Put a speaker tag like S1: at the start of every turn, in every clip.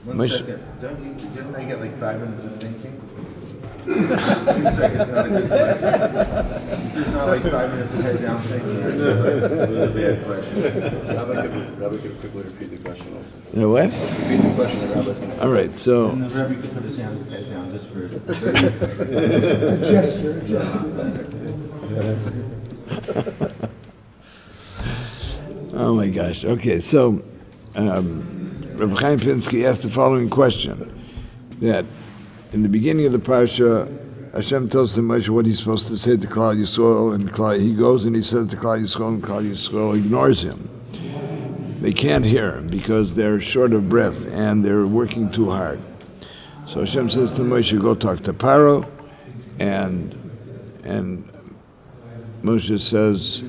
S1: One second. Didn't I get like 5 minutes of thinking? It seems like it's not a good question. It's not like 5 minutes of head down thinking. It was a bad question.
S2: Rabbi could quickly repeat the question also.
S3: You know what?
S2: Repeat the question that Rabbi's going to ask.
S3: All right, so
S1: And the Rabbi could put his head down just for 30 seconds.
S4: Gesture.
S3: oh my gosh. Okay, so Rabbi Chaim Pinsky asked the following question: that in the beginning of the parsha, Hashem tells to Moshe what he's supposed to say to Klal Yisrael, and he goes and he says to Klal Yisrael, and Klal Yisrael ignores him. They can't hear him because they're short of breath and they're working too hard. So Hashem says to Moshe, go talk to Paro, and Moshe says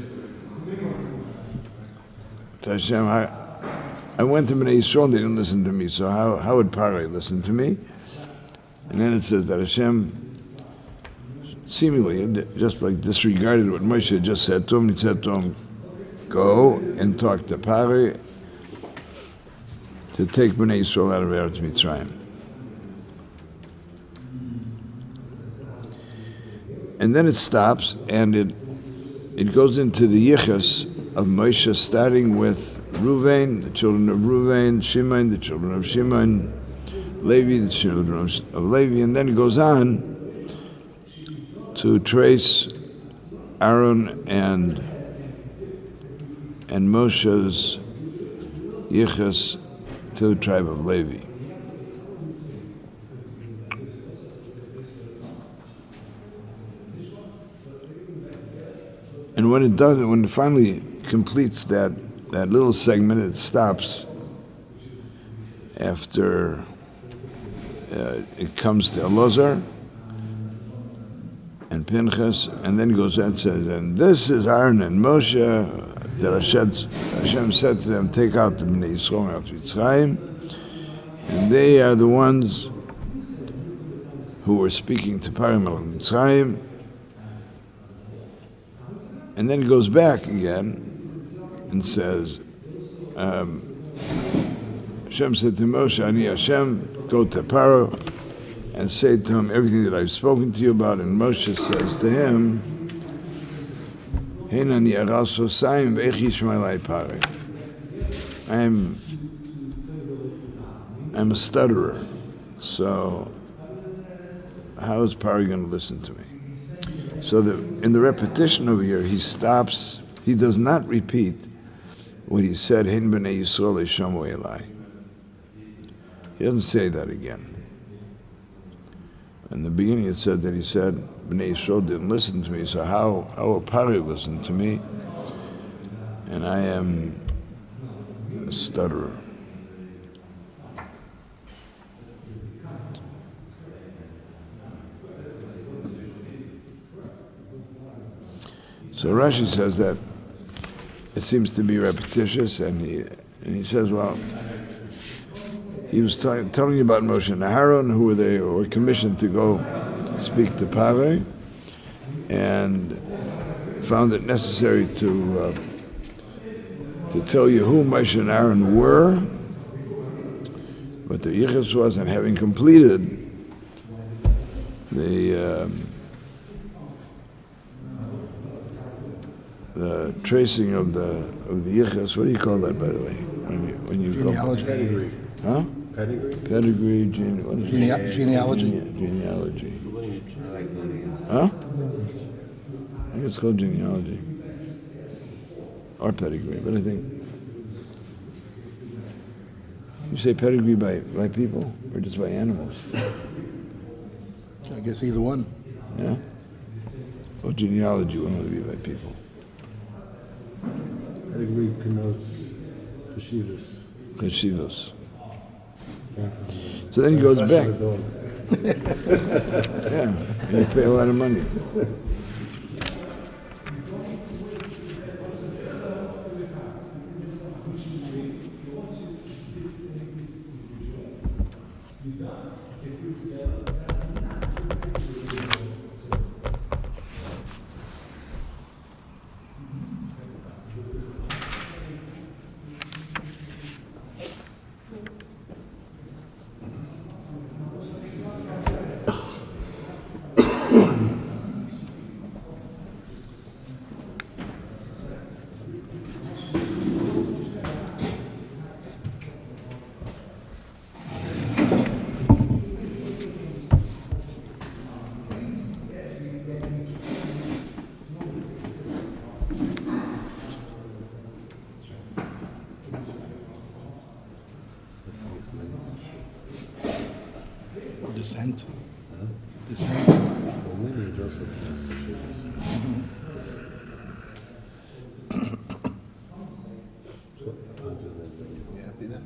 S3: to Hashem, I went to Bnei Yisrael and they didn't listen to me, so how would Paro listen to me? And then it says that Hashem seemingly just like disregarded what Moshe had just said to him. He said to him, go and talk to Paro to take Bnei Yisrael out of Eretz Mitzrayim. And then it stops, and it goes into the yichus of Moshe, starting with Ruvain, the children of Ruvain, Shimon, the children of Shimon, Levi, the children of Levi, and then it goes on to trace Aaron and Moshe's yichus to the tribe of Levi. And when it does, when it finally completes that little segment, it stops after it comes to Elazar and Pinchas, and then goes and says, and this is Aaron and Moshe, that Hashem said to them, take out the Bnei Yisrael out of Mitzrayim, and they are the ones who were speaking to Paro Melech Mitzrayim. And then he goes back again and says, Hashem said to Moshe, Ani Hashem, go to Paro and say to him everything that I've spoken to you about. And Moshe says to him, Henani aras osayim ve'ech yishma elai Paro. I'm a stutterer, so how is Paro going to listen to me? So in the repetition over here, he stops. He does not repeat what he said, Hein b'nei Yisrael yishamu elai. He doesn't say that again. In the beginning it said that he said, Bnei Yisrael didn't listen to me, so how will Paro listen to me? And I am a stutterer. So Rashi says that it seems to be repetitious, and he says, well, he was telling you about Moshe and Aaron, who were commissioned to go speak to Paro, and found it necessary to tell you who Moshe and Aaron were, what the yichus was, and having completed the tracing of the yichus. What do you call that, by the way? When you
S4: Genealogy.
S1: Pedigree.
S3: Huh?
S1: Pedigree?
S3: Pedigree, what is it?
S4: Genealogy.
S3: Genealogy.
S1: I like lineage.
S3: Huh? I think it's called genealogy. Or pedigree, but I think... You say pedigree by people, or just by animals?
S4: I guess either one.
S3: Yeah? Well, genealogy would only be by people.
S5: Pedigree connotes Hashivas.
S3: Hashivas. So then he goes back. Yeah, and you pay a lot of money.
S4: Descent. Descent.
S5: The lineage also.
S1: You happy then?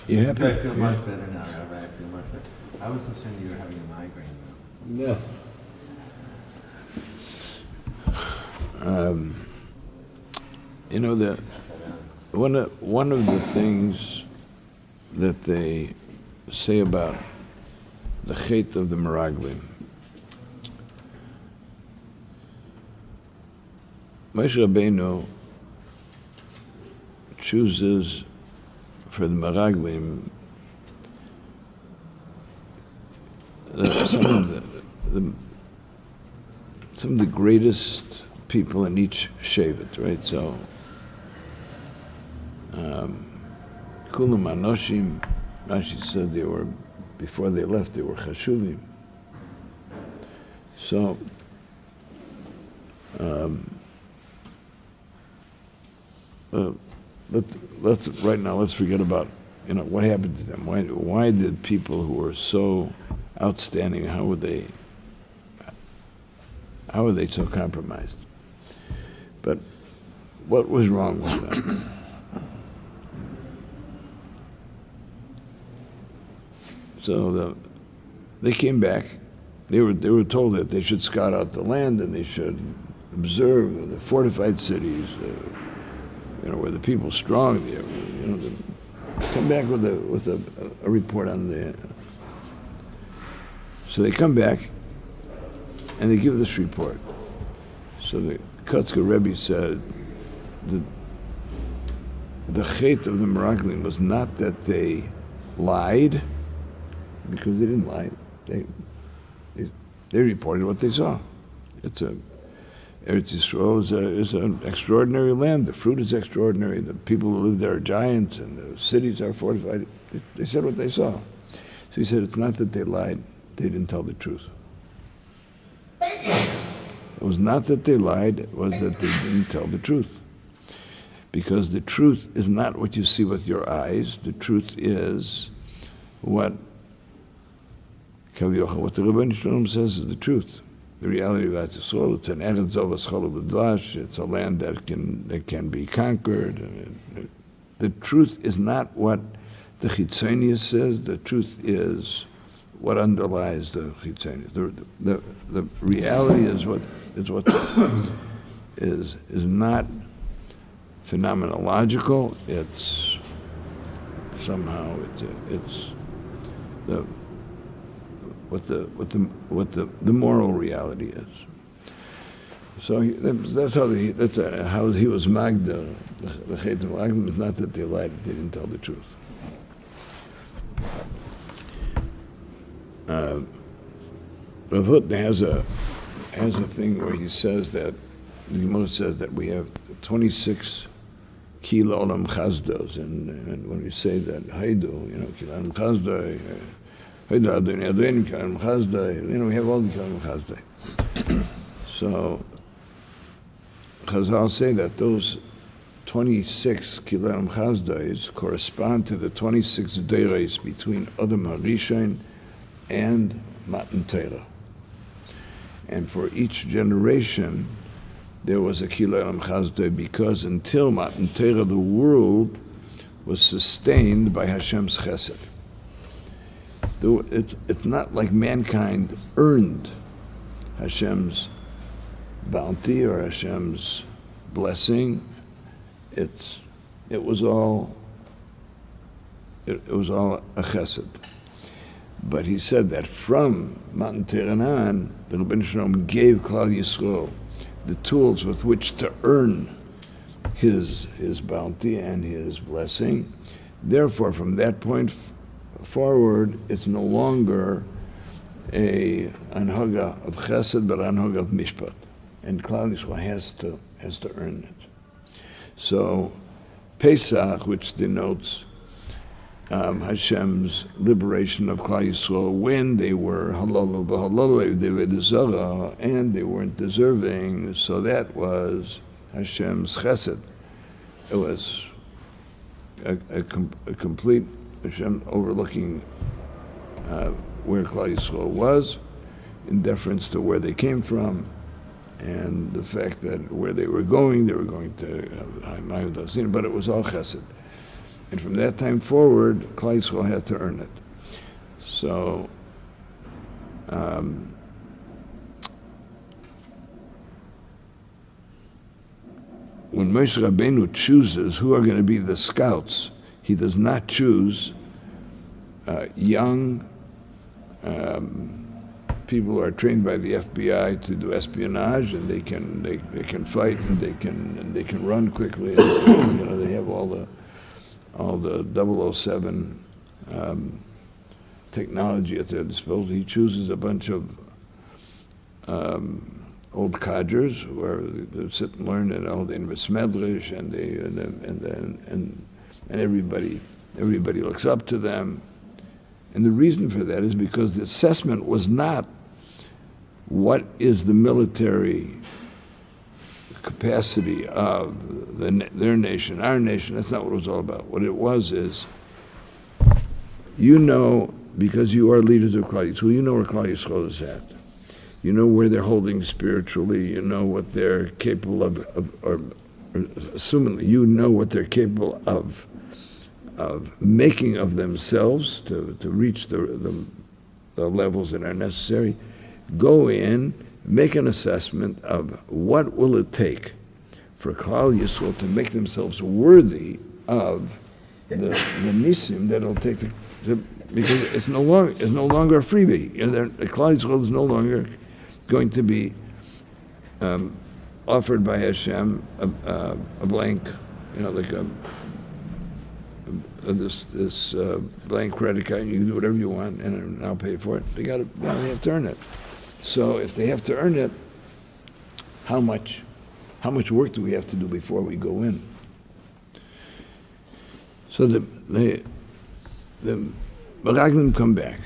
S3: You happy?
S1: I feel much better now, Rabbi. I feel much better. I was concerned you were having a migraine though.
S5: No.
S3: You know, one of the things that they say about the chet of the Meraglim, Moshe Rabbeinu chooses for the Meraglim some of the greatest people in each shevet, right? So, Kulam Anoshim, Rashi said they were, before they left, they were Chashuvim. So, let's forget about, what happened to them. Why did people who were so outstanding, how were they so compromised? But what was wrong with them? So they came back. They were told that they should scout out the land and they should observe the fortified cities, where the people strong. Come back with a report on the. So they come back, and they give this report. So the Kotzker Rebbe said the chet of the Meraglim was not that they lied, because they didn't lie. They reported what they saw. Eretz Yisrael is an extraordinary land. The fruit is extraordinary. The people who live there are giants, and the cities are fortified. They said what they saw. So he said it's not that they lied. They didn't tell the truth. It was not that they lied. It was that they didn't tell the truth. Because the truth is not what you see with your eyes. The truth is what the Rabbi Michel says is the truth. The reality of Eretz Yisrael, it's an Eretz Zovas Chol V'Dvash. It's a land that can be conquered. The truth is not what the Chitzonius says. The truth is what underlies the Chitzonius. The reality is what is not phenomenological. It's somehow it's what the moral reality is. So that's how he was magda. The chet of Meraglim is not that they lied; they didn't tell the truth. Rav Hutner has a thing where he says that the Gemara says that we have 26 kilo olam chazdos, and when we say that Haidu, kilo olam chazdoi. We have all the Kilam Chazdai. So Chazal say that those 26 Kilam Chazdais correspond to the 26 Deires between Adam HaRishon and Matan Torah. And for each generation, there was a Kilam Chazdai, because until Matan Torah, the world was sustained by Hashem's chesed. It's not like mankind earned Hashem's bounty or Hashem's blessing. It was all a chesed. But he said that from Matan Torah on, the Rabbi Shalom gave Klal Yisrael the tools with which to earn his bounty and his blessing. Therefore, from that point forward, it's no longer a anhaga of chesed, but anhaga of mishpat, and Klal Yisrael has to earn it. So Pesach, which denotes Hashem's liberation of Klal Yisrael when they were halal v'halal, they were the zara, and they weren't deserving, so that was Hashem's chesed. It was a complete Hashem overlooking where Klal Yisrael was, in deference to where they came from, and the fact that where they were going to, but it was all chesed. And from that time forward, Klal Yisrael had to earn it. So, when Moshe Rabbeinu chooses who are going to be the scouts, he does not choose young people who are trained by the FBI to do espionage, and they can fight, and they can run quickly. And, they have all the 007 technology at their disposal. He chooses a bunch of old cadres who they sit and learn at all the Medrash, and everybody looks up to them. And the reason for that is because the assessment was not what is the military capacity of their nation, our nation. That's not what it was all about. What it was is, because you are leaders of Klal Yisrael, you know where Klal Yisrael is at. You know where they're holding spiritually. You know what they're capable of or assumingly, you know what they're capable of making of themselves to reach the levels that are necessary. Go in, make an assessment of what will it take for Klal Yisrael to make themselves worthy of the nisim that'll take because it's no longer a freebie. The Klal Yisrael is no longer going to be offered by Hashem a blank, like this blank credit card. You can do whatever you want, and I'll pay for it. They have to earn it. So if they have to earn it, how much work do we have to do before we go in? So the Meraglim come back.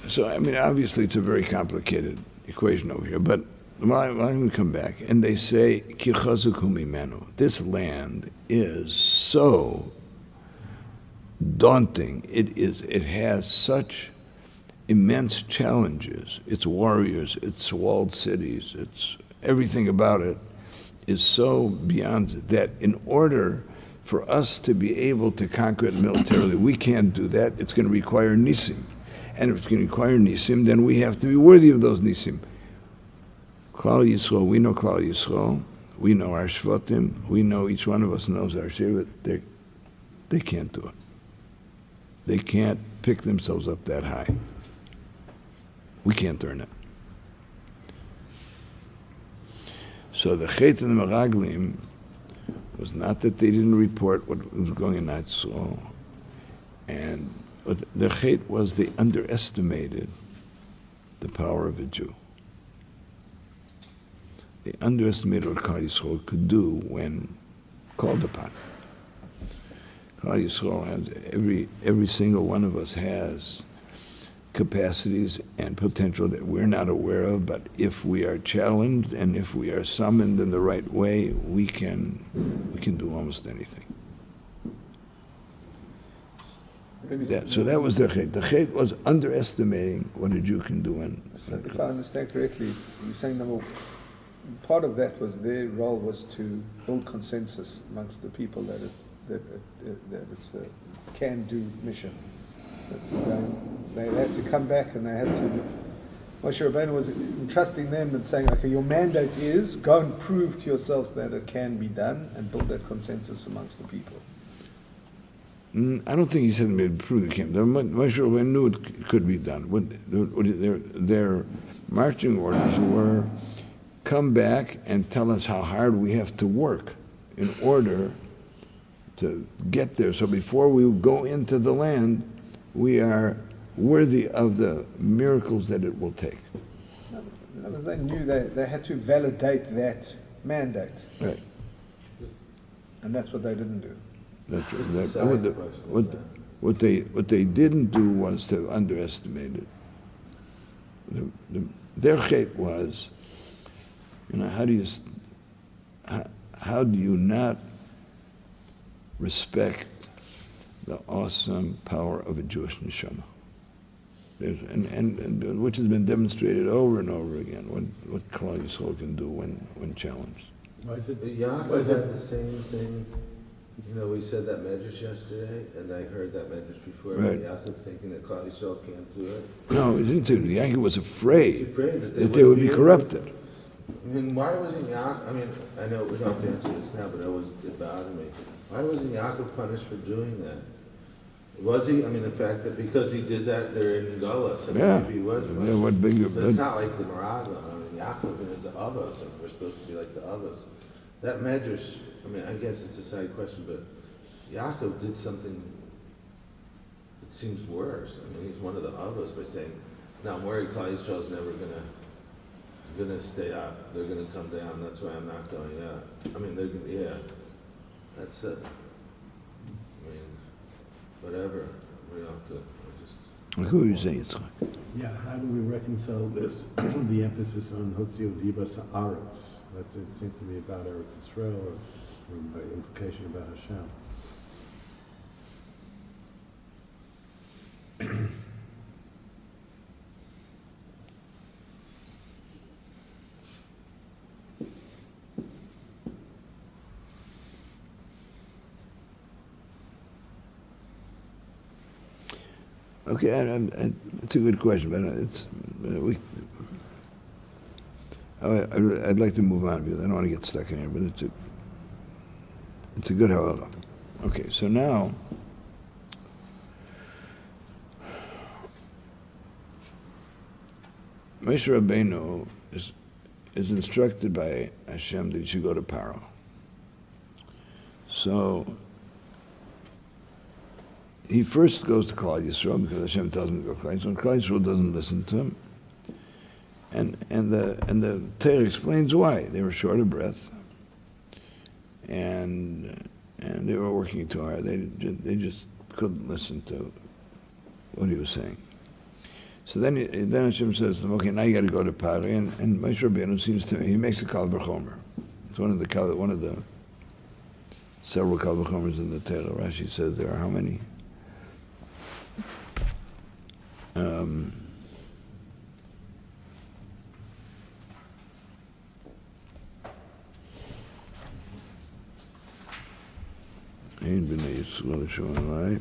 S3: So obviously it's a very complicated equation over here, but the Meraglim come back and they say, Ki chazuku mimenu. This land is so daunting. It has such immense challenges. Its warriors, its walled cities, its everything about it is so beyond that. In order for us to be able to conquer it militarily, we can't do that. It's going to require nisim. And if it's going to require nisim, then we have to be worthy of those nisim. Klal Yisrael, we know Klal Yisrael. We know our shvatim. We know each one of us knows our shiur. They can't do it. They can't pick themselves up that high. We can't earn it. So the chet and the meraglim was not that they didn't report what was going on in Yisrael, and the chet was they underestimated the power of a Jew. They underestimated what Klal Yisrael could do when called upon. Klal Yisrael has every single one of us has capacities and potential that we're not aware of, but if we are challenged and if we are summoned in the right way, we can do almost anything. So that was the chet. The chet was underestimating what a Jew can do.
S6: So if I understand correctly, you're saying part of that was their role was to build consensus amongst the people that it's a can-do mission. They had to come back and they had to. Moshe Rabbeinu was entrusting them and saying, okay, your mandate is go and prove to yourselves that it can be done and build that consensus amongst the people.
S3: I don't think he said to prove it can't. Moshe Rabbeinu knew it could be done. Their marching orders were, come back and tell us how hard we have to work in order to get there. So before we go into the land, we are worthy of the miracles that it will take.
S6: They knew they had to validate that mandate.
S3: Right.
S6: And that's what they didn't do.
S3: What they didn't do was to underestimate it. Their chet was, how do you not respect the awesome power of a Jewish neshama? And which has been demonstrated over and over again, what Klal Yisrael can do when challenged.
S5: Why is it?
S1: Yaakov had the same thing. We said that medrash yesterday, and I heard that medrash before.
S3: Right.
S1: Yaakov thinking that Klal Yisrael can't do it.
S3: No, he didn't say that. Yaakov was afraid
S1: He's afraid
S3: that they would be corrupted.
S1: I mean, why wasn't Yaakov, I mean, I know we don't have to answer this now, but it always did bother me. Why wasn't Yaakov punished for doing that? Was he? I mean, the fact that because he did that, they're in Gullus, and
S3: Yeah.
S1: maybe he was.
S3: Yeah, what big-
S1: But it's not like the Maraga. I mean, Yaakov and his Avos, and we're supposed to be like the Avos. That Medrash, I mean, I guess it's a side question, but Yaakov did something that seems worse. I mean, he's one of the Avos by saying, no, I'm worried Klal Yisrael's never gonna stay up. They're gonna come down. That's why I'm not going up. I mean, they're gonna, yeah. That's it. I mean, whatever. We have to just.
S3: Who are you saying, Yitzchak?
S5: Yeah, how do we reconcile this, the emphasis on Hotzio Dibas Haaretz? That's, it seems to be about Eretz Yisrael, or by implication about Hashem.
S3: Okay, it's a good question, but I'd like to move on because I don't want to get stuck in here, but it's a good halacha. Okay, so now Moshe Rabbeinu is instructed by Hashem that he should go to Paro. So he first goes to Klal Yisrael because Hashem tells him to go to Klal Yisrael. And Klal Yisrael doesn't listen to him, and the Torah explains why. They were short of breath, and they were working too hard. They just couldn't listen to what he was saying. So then Hashem says to him, okay, now you got to go to Pari, and Moshe Rabbeinu seems to me, he makes a Kal V'chomer. It's one of the several Kal V'chomers in the Torah. Rashi says there are how many? Ein b'nei Yisrael Shomai.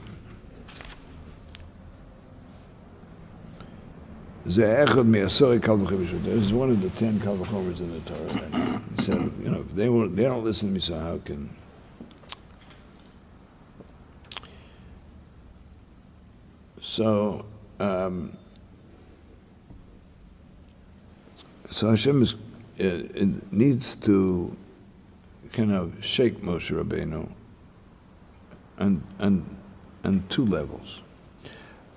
S3: This is one of the 10 Kal V'chomers in the Torah. And he said, if they don't listen to me, so how can? So Hashem it needs to kind of shake Moshe Rabbeinu on two levels.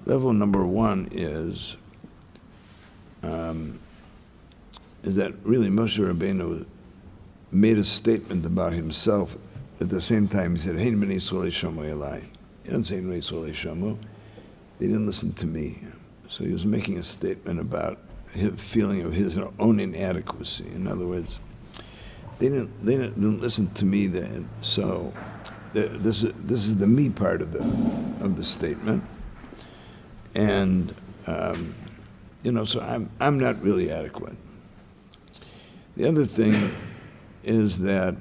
S3: Level number one is that really Moshe Rabbeinu made a statement about himself. At the same time, he said, "Hein b'nei Yisrael yishamu elai." He didn't say b'nei Yisrael yishamu. They didn't listen to me. So he was making a statement about his feeling of his own inadequacy. In other words, they didn't listen to me then. So this is the me part of the statement, and so I'm not really adequate. The other thing is that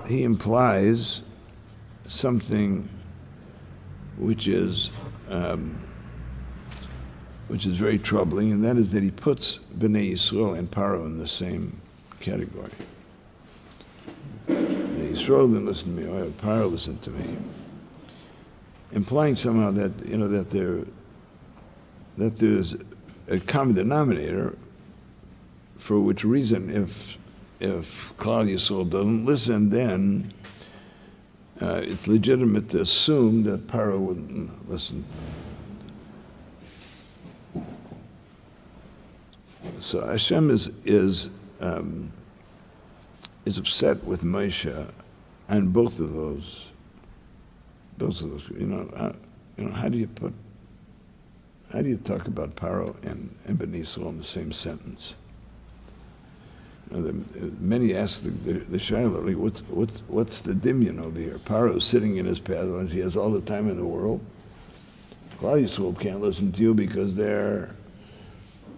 S3: he implies something which is very troubling, and that is that he puts Bnei Yisrael and Paro in the same category. Bnei Yisrael didn't listen to me, or Paro listened to me, implying somehow that that there's a common denominator, for which reason if Klal Yisrael doesn't listen, then it's legitimate to assume that Paro wouldn't listen. So Hashem is upset with Moshe on both of those. How do you talk about Paro and Bnei Yisrael in the same sentence? Many ask the Shiur, what's the dimyon over here? Paro is sitting in his palace. He has all the time in the world. Klal Yisrael can't listen to you because they're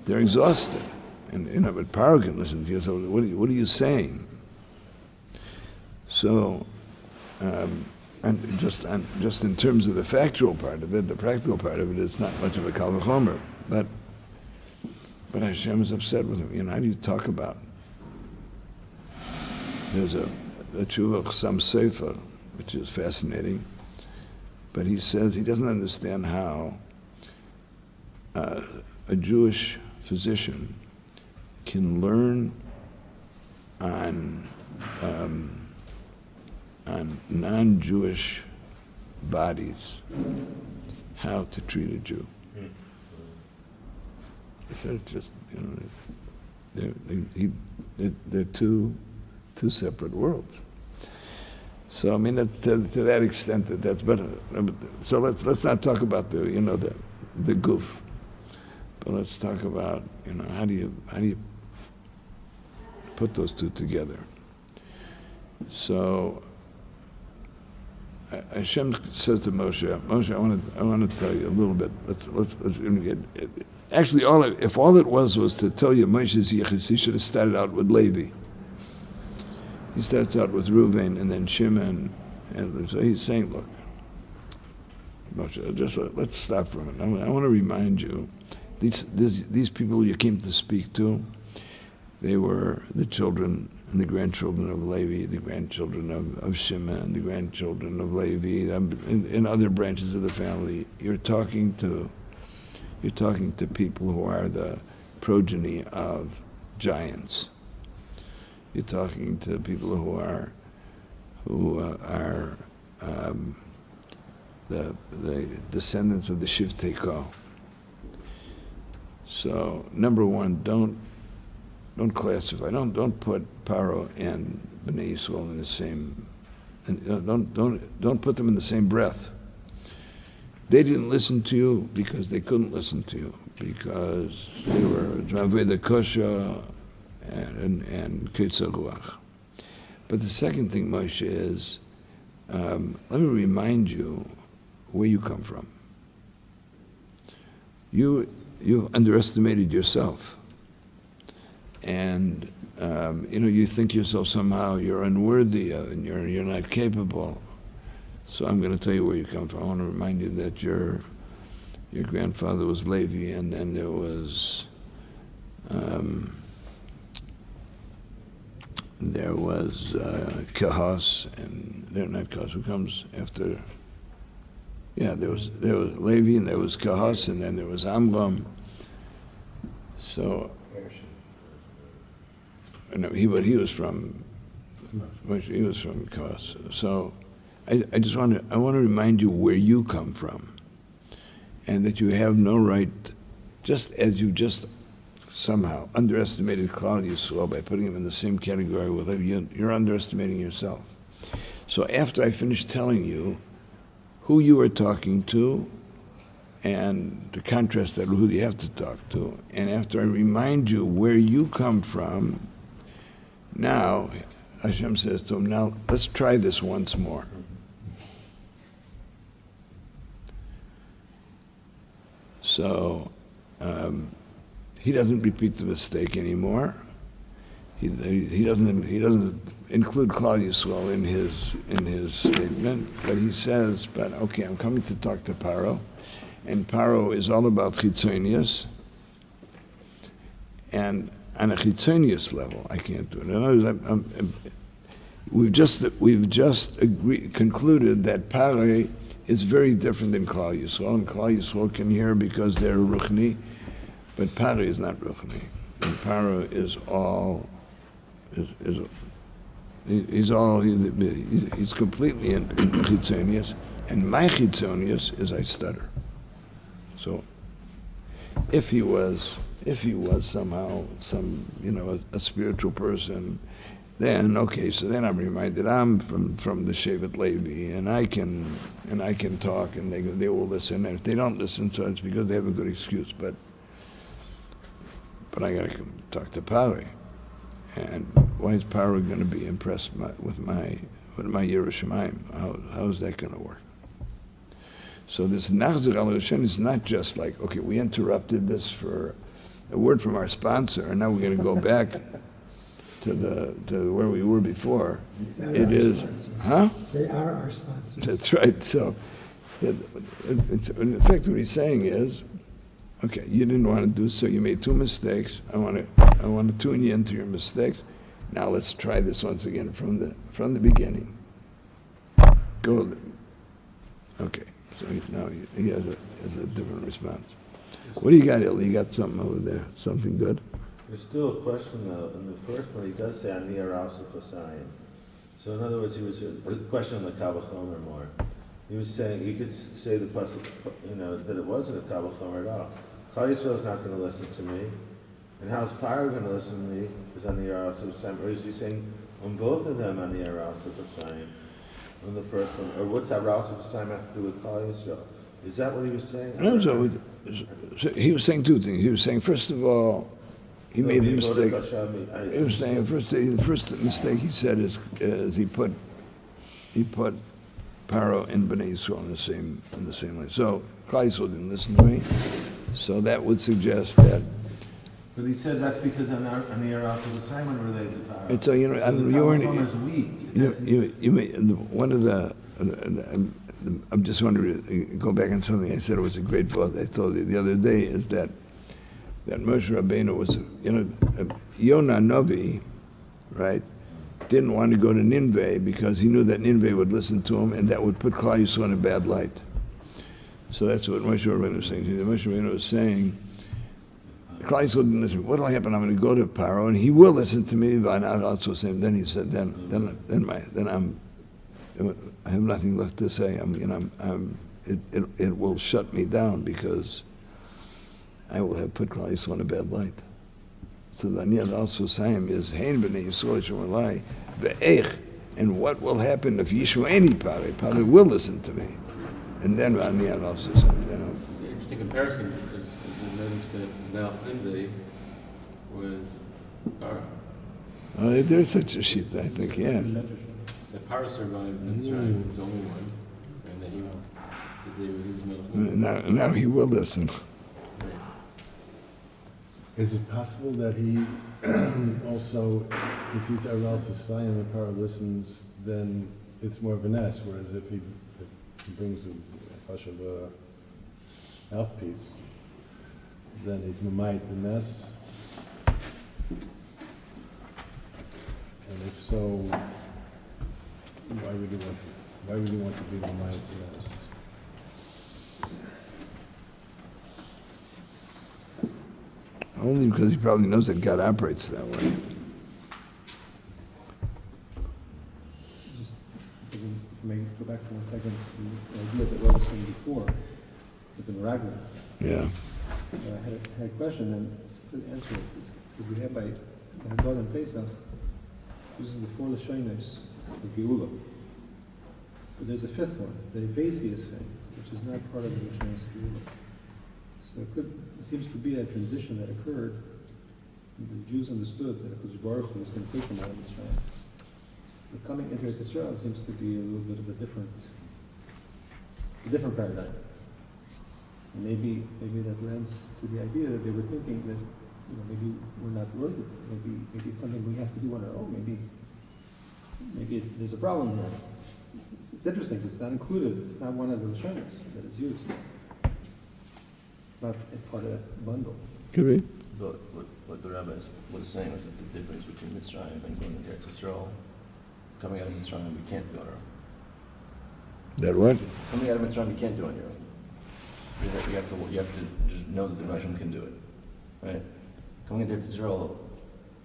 S3: exhausted, and but Paro can listen to you. So what are you saying? So, and just in terms of the factual part of it, the practical part of it, it's not much of a Kal V'chomer. But But Hashem is upset with him. How do you talk about? There's a Tshuva Chasam Sefer, which is fascinating, but he says he doesn't understand how a Jewish physician can learn on non-Jewish bodies how to treat a Jew. He said it's just, they're two separate worlds. So I mean, to that extent, that's better. So let's not talk about the goof, but let's talk about how do you put those two together. So Hashem says to Moshe, I want to tell you a little bit. Let's actually if all it was to tell you Moshe's yichus, he should have started out with Levi. He starts out with Reuven and then Shimon, and so he's saying, look, Moshe, just let's stop for a minute. I want to remind you, these people you came to speak to, they were the children and the grandchildren of Levi, the grandchildren of Shimon, the grandchildren of Levi, in other branches of the family. You're talking to people who are the progeny of giants. You're talking to people who are the descendants of the Shivtei Ko. So number one, don't classify. Don't put Paro and Bnei Yisrael in the same. And don't put them in the same breath. They didn't listen to you because they couldn't listen to you because they were Dravei the Kosha and KSY Ruach. But the second thing, Moshe, is let me remind you where you come from. You underestimated yourself, and you think yourself somehow you're unworthy and you're not capable. So I'm going to tell you where you come from. I want to remind you that your grandfather was Levi, and then there was Kahas, and they're not Kahas. Who comes after? Yeah, there was Levi, and there was Kahas, and then there was Amram. So, no, he was from Kahas. So, I want to remind you where you come from, and that you have no right, just as you just somehow underestimated Klal Yisrael by putting him in the same category with him, you're underestimating yourself. So after I finish telling you who you are talking to and the contrast that who you have to talk to, and after I remind you where you come from, now Hashem says to him, now let's try this once more. So he doesn't repeat the mistake anymore. He doesn't include Klal Yisrael in his statement, but he says, "But okay, I'm coming to talk to Paro, and Paro is all about chitzonius, and on a chitzonius level, I can't do it." In other words, we've just concluded that Paro is very different than Klal Yisrael, and Klal Yisrael can hear because they're Ruchni, but Paro is not Ruchni, and Paro is all. He's completely in chitzonius, and my chitzonius is I stutter. So, if he was somehow a spiritual person, then okay. So then I'm reminded I'm from the Shevet Levi, and I can talk, and they will listen. And if they don't listen, so it's because they have a good excuse. But I got to talk to Pari. And why is Paro going to be impressed with my Yerushalayim? How is that going to work? So this Nachzir al Hashem is not just like, okay, we interrupted this for a word from our sponsor, and now we're going to go back to where we were before. It is, sponsors. Huh?
S7: They are our sponsors.
S3: That's right. So, in effect, what he's saying is, Okay, you didn't want to do so. You made two mistakes. I want to tune you into your mistakes. Now let's try this once again from the beginning. Go. Okay. So now he has a different response. What do you got, Il? You got something over there? Something good?
S1: There's still a question though. In the first one, he does say Ani Arasa Fasayin. So in other words, he was the question on the Kavachomer more. He was saying you could say the pasuk, that it wasn't a Kavachomer at all. Klal Yisrael's not going to listen to me, and how's Paro going to listen to me? Is Ani Arasa Fasayin, or is he saying on both of them Ani Arasa Fasayin? On the first one, or what's Arasa Fasayin have to do with Klal Yisrael? Is that what he was saying?
S3: No, so he was saying two things. He was saying, first of all, he made the mistake. He was saying the first mistake he said is he put Paro and Bnei Yisrael in the same line. So Klal Yisrael didn't listen to me. So that would suggest that.
S1: But he said that's because Ani Arasa Fasayin related to Paro.
S3: And so you weren't.
S1: Kavachomer is weak.
S3: You made one of the. I'm just wondering, go back on something I said. It was a great thought I told you the other day, is that Moshe Rabbeinu was, Yonah Novi, right, didn't want to go to Nineveh because he knew that Nineveh would listen to him and that would put Klal Yisrael in a bad light. So that's what Moshe Rabbeinu was saying. Moshe Rabbeinu was saying, Klal Yisrael didn't listen. What will happen? I'm going to go to Paro and he will listen to me, but I'm also saying, then he said, I have nothing left to say. It will shut me down because I will have put Klal Yisrael in a bad light. So the Aniyah also saying is Hein b'nei Yisrael shemalai ve'ech, and what will happen if Yishu any Paro will listen to me, and then Aniyah also saying,
S2: It's an interesting comparison because you notice that now Nineveh was Paro.
S3: There's such a sheet, I think, yeah.
S2: The Paro survived Mitzrayim, was only one, and then he was
S3: Now he will listen.
S5: Is it possible that he also, if he's Aral Sasayim and Paro listens, then it's more of an S, whereas if he brings a hush of a mouthpiece, then it's Mamayit the Ness. And if so, why would he want to be Mamayit the Ness?
S3: Only because he probably knows that God operates that way.
S7: Just, maybe go back for 1 second, the idea that Rob was saying before, with the Meraglim.
S3: Yeah.
S7: I had a question, and it's a good answer. Because we have by God and Pesach, uses the 4 Lashonos of Geula. But there's a 5th one, the Evasius thing, which is not part of the Lashonos of Geula. So it seems to be a transition that occurred. The Jews understood that Hakadosh Baruch Hu was going to take them out of Israel. But coming into Israel seems to be a little bit of a different paradigm. And maybe that lends to the idea that they were thinking that maybe we're not worth it. Maybe it's something we have to do on our own. Maybe there's a problem here. It's interesting because it's not included. It's not one of the Lashonos that is used. Not a part of that bundle.
S3: Could be.
S2: But what the rabbi was saying was that the difference between Mitzrayim and going into Eretz Yisrael, coming out of Mitzrayim, we can't do on our own.
S3: That what?
S2: Coming out of Mitzrayim, you can't do on your own. You have to just know that the Rebbe Hashem can do it, right? Coming into Eretz Yisrael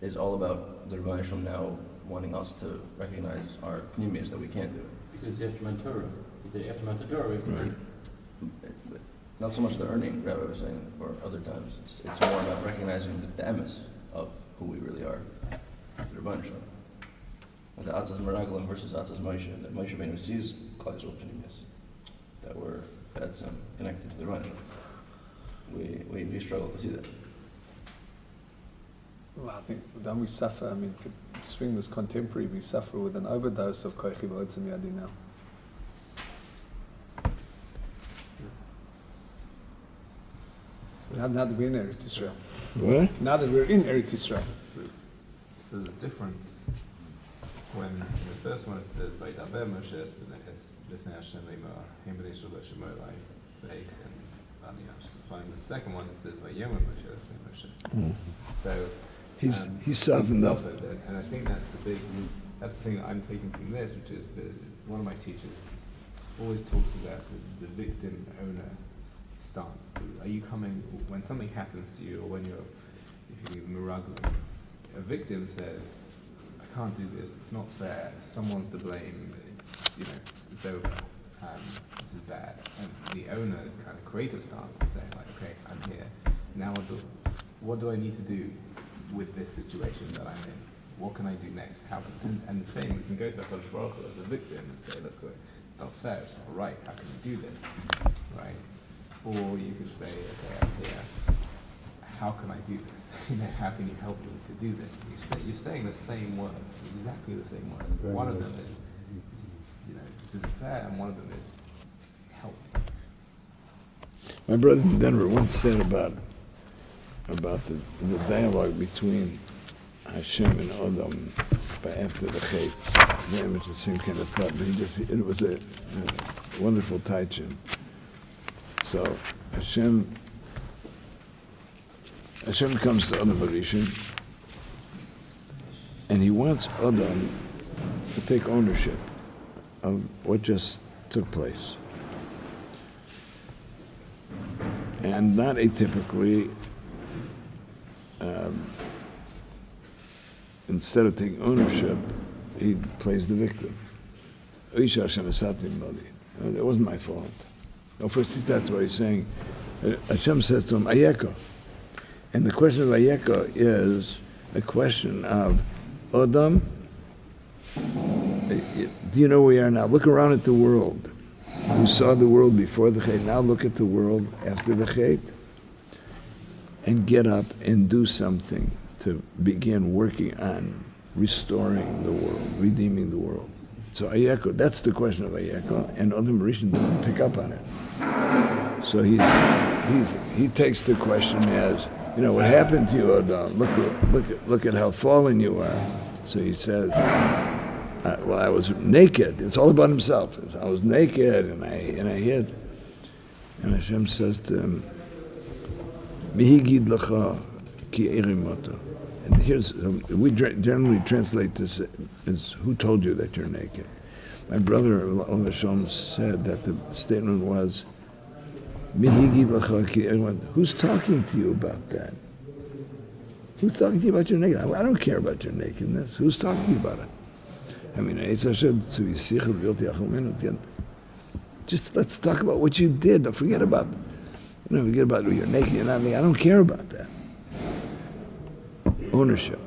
S2: is all about the Rebbe Hashem now wanting us to recognize our pneumias that we can't do it. Because after Mount Torah, he said after Mount Torah, we have to
S3: Right.
S2: Not so much the earning, Rabbi was saying, or other times. It's more about recognizing the emes of who we really are. The Rebbe Hashem. With the Atzas Meraglim versus Atzas Moshe, that Moshe Rabbeinu sees Klal Yisrael pneumias, that's connected to the Rebbe Hashem. We struggle to see that.
S6: Well, I think then we suffer, to swing this contemporary, we suffer with an overdose of Koichi V'Otzim Yadi now. Now that we're in Eretz Yisrael.
S3: What?
S6: Now that we're in Eretz Yisrael.
S8: So the difference when the first one says Vaydaber Moshe Lifnei Hashem Leimor Hem Bnei Yisrael Shemor Elai Ve'ech, and I mean, I'm just finding the second one, it says, Vayomer Moshe, Moshe. So,
S3: He's softened up.
S8: and I think that's the thing that I'm taking from this, which is one of my teachers always talks about the victim owner stance. Are you coming when something happens to you, or when if you're miraglim, a victim says, I can't do this, it's not fair, someone's to blame, it's over, this is bad. And the owner kind of creative stance is saying like, okay, I'm here, now what do I need to do with this situation that I'm in? What can I do next? And the same, we can go to HaKadosh Baruch Hu as a victim and say, look, it's not fair, it's not right, how can you do this, right? Or you can say, okay, I'm here, how can I do this? How can you help me to do this? You're saying the same words, exactly the same words. One of them is, this is fair, and one of them is help.
S3: My brother in Denver once said about the dialogue between Hashem and Adam after the Chet. Very much the same kind of thought, but it was a wonderful teaching. So Hashem comes to Adam Rishon, and he wants Adam to take ownership of what just took place. And not atypically, instead of taking ownership, he plays the victim. It wasn't my fault. No, first that's what he's saying. Hashem says to him, Ayeka. And the question of Ayeka is a question of, Adam, do you know where we are now? Look around at the world. You saw the world before the Chet, now look at the world after the Chet, and get up and do something to begin working on restoring the world, redeeming the world. So Ayeko, that's the question of Ayeko, and Adam Rishon didn't pick up on it. So he takes the question as, what happened to you, Adam? Look at how fallen you are. So he says, well, I was naked. It's all about himself. I was naked and I hid. And Hashem says to him, Mihigid lecha ki erimoto. And we generally translate this as, who told you that you're naked? My brother, Hashem, said that the statement was, Mihigid lecha ki erimoto. Who's talking to you about that? Who's talking to you about your nakedness? I don't care about your nakedness. Who's talking to you about it? I mean, just let's talk about what you did. Don't forget about, forget about you're naked, you're not naked. I don't care about that. Ownership.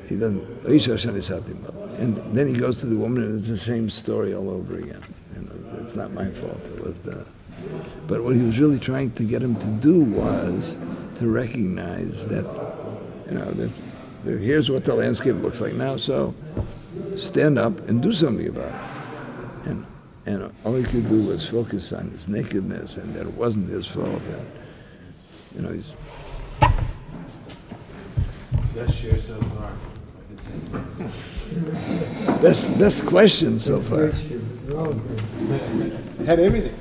S3: He doesn't. And then he goes to the woman, and it's the same story all over again. It's not my fault. It was But what he was really trying to get him to do was to recognize that, here's what the landscape looks like now. So stand up and do something about it. And all he could do was focus on his nakedness and that it wasn't his fault. And, he's...
S1: Best share so far. I can say.
S3: Best question so far.
S6: Had everything.